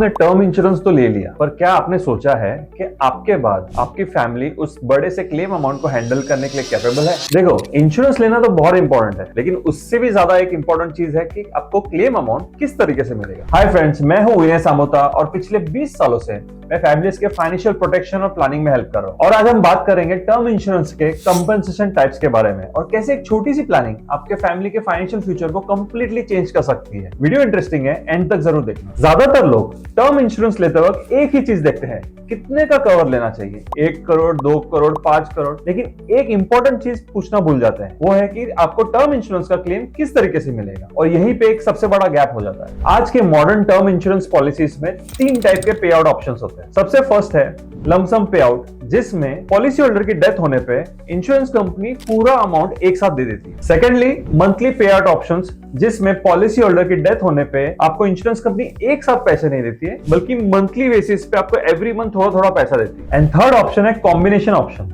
आपने term insurance तो ले लिया, पर क्या आपने सोचा है कि आपके बाद आपकी फैमिली उस बड़े से क्लेम अमाउंट को हैंडल करने के लिए कैपेबल है? देखो, इंश्योरेंस लेना तो बहुत इंपॉर्टेंट है, लेकिन उससे भी ज्यादा एक इंपॉर्टेंट चीज है कि आपको क्लेम अमाउंट किस तरीके से मिलेगा। हाय फ्रेंड्स, मैं हूं विनय सामोता और पिछले 20 सालों से मैं फैमिलीज के फाइनेंशियल प्रोटेक्शन और प्लानिंग में हेल्प कर रहा हूं। और आज हम बात करेंगे टर्म इंश्योरेंस के कंपनसेशन टाइप्स के बारे में और कैसे एक छोटी सी प्लानिंग आपके फैमिली के फाइनेंशियल फ्यूचर को कंप्लीटली चेंज कर सकती है। वीडियो इंटरेस्टिंग है, एंड तक जरूर देखना। ज्यादातर लोग टर्म इंश्योरेंस लेते वक्त एक ही चीज देखते हैं, कितने का कवर लेना चाहिए, 1 करोड़, 2 करोड़, 5 करोड़। लेकिन एक इंपॉर्टेंट चीज पूछना भूल जाते हैं, वो है कि आपको टर्म इंश्योरेंस का क्लेम किस तरीके से मिलेगा। और यहीं पे एक सबसे बड़ा गैप हो जाता है। आज के मॉडर्न टर्म इंश्योरेंस पॉलिसीज में 3 टाइप के पे आउट ऑप्शन होते हैं। सबसे फर्स्ट है लमसम पे आउट, जिसमें पॉलिसी होल्डर की डेथ होने पे इंश्योरेंस कंपनी पूरा अमाउंट एक साथ दे देती है। सेकेंडली, मंथली पे आउट ऑप्शंस, जिसमें पॉलिसी होल्डर की डेथ होने पे आपको इंश्योरेंस कंपनी एक साथ पैसे नहीं देती है, बल्कि मंथली बेसिस पे आपको एवरी मंथ थोड़ा थोड़ा पैसा देती है। एंड थर्ड ऑप्शन है कॉम्बिनेशन ऑप्शन।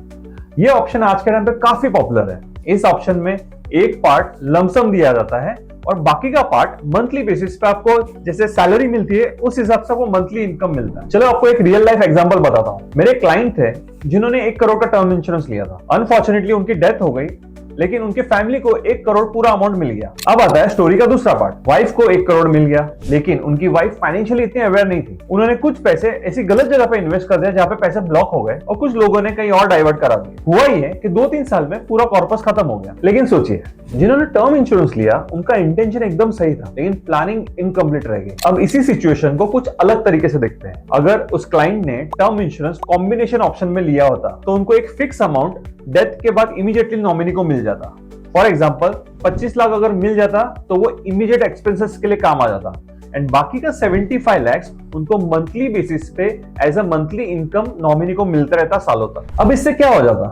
ये ऑप्शन आज के टाइम पे काफी पॉपुलर है। इस ऑप्शन में एक पार्ट लमसम दिया जाता है और बाकी का पार्ट मंथली बेसिस पे आपको जैसे सैलरी मिलती है उस हिसाब से आपको मंथली इनकम मिलता है। चलो आपको एक रियल लाइफ एग्जांपल बताता हूँ। मेरे क्लाइंट थे जिन्होंने 1 करोड़ का टर्म इंश्योरेंस लिया था। अनफॉर्चुनेटली उनकी डेथ हो गई, लेकिन उनके फैमिली को 1 करोड़ पूरा अमाउंट मिल गया। अब आता है स्टोरी का दूसरा पार्ट। वाइफ को 1 करोड़ मिल गया, लेकिन उनकी वाइफ फाइनेंशियली इतनी अवेयर नहीं थी। उन्होंने कुछ पैसे ऐसी गलत जगह पे इन्वेस्ट कर दिया जहाँ पे पैसे ब्लॉक हो गए और कुछ लोगों ने कहीं और डाइवर्ट करा दिया। हुआ ही है कि 2-3 साल में पूरा कॉर्पस खत्म हो गया। लेकिन सोचिए, जिन्होंने टर्म इंश्योरेंस लिया उनका इंटेंशन एकदम सही था, लेकिन प्लानिंग इनकम्प्लीट रह गई। अब इसी सिचुएशन को कुछ अलग तरीके से देखते हैं। अगर उस क्लाइंट ने टर्म इंश्योरेंस कॉम्बिनेशन ऑप्शन में लिया होता तो उनको एक फिक्स अमाउंट डेथ के बाद इमीडिएटली नॉमिनी को मिल जाता। फॉर एग्जाम्पल 25 लाख अगर मिल जाता तो वो इमीडिएट एक्सपेंसेस के लिए काम आ जाता, एंड बाकी का 75 लाख उनको मंथली बेसिस पे as a monthly income nominee को मिलता रहता सालों तक। अब इससे क्या हो जाता,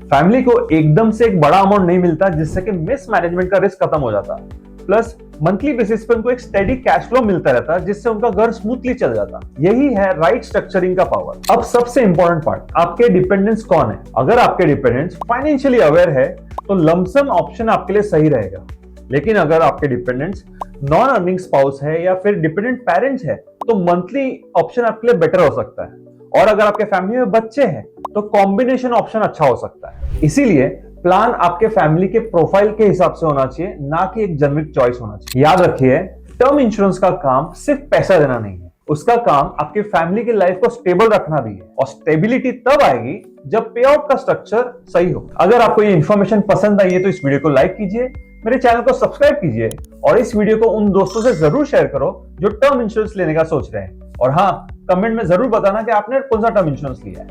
फैमिली को एकदम से एक बड़ा अमाउंट नहीं मिलता, जिससे कि मिस मैनेजमेंट का रिस्क खत्म हो जाता, प्लस मंथली बेसिस पे उनको एक स्टेडी कैश फ्लो मिलता रहता, जिससे उनका घर स्मूथली चल जाता। यही है राइट स्ट्रक्चरिंग का पावर। अब सबसे इंपॉर्टेंट पार्ट, आपके डिपेंडेंट्स कौन है। अगर आपके डिपेंडेंट्स फाइनेंशियली अवेयर है तो लमसम ऑप्शन आपके लिए सही रहेगा। लेकिन अगर आपके डिपेंडेंट्स नॉन अर्निंग स्पाउस है या फिर डिपेंडेंट पेरेंट्स है तो मंथली ऑप्शन आपके लिए बेटर हो सकता है। और अगर आपके फैमिली में बच्चे हैं तो कॉम्बिनेशन ऑप्शन अच्छा हो सकता है। इसीलिए प्लान आपके फैमिली के प्रोफाइल के हिसाब से होना चाहिए, ना कि एक जेनेरिक चॉइस होना चाहिए। याद रखिए, टर्म इंश्योरेंस का काम सिर्फ पैसा देना नहीं है, उसका काम आपके फैमिली की लाइफ को स्टेबल रखना भी है। और स्टेबिलिटी तब आएगी जब पे आउट का स्ट्रक्चर सही हो। अगर आपको ये इन्फॉर्मेशन पसंद आई है तो इस वीडियो को लाइक कीजिए, मेरे चैनल को सब्सक्राइब कीजिए और इस वीडियो को उन दोस्तों से जरूर शेयर करो जो टर्म इंश्योरेंस लेने का सोच रहे हैं। और हाँ, कमेंट में जरूर बताना कि आपने कौन सा टर्म इंश्योरेंस लिया है।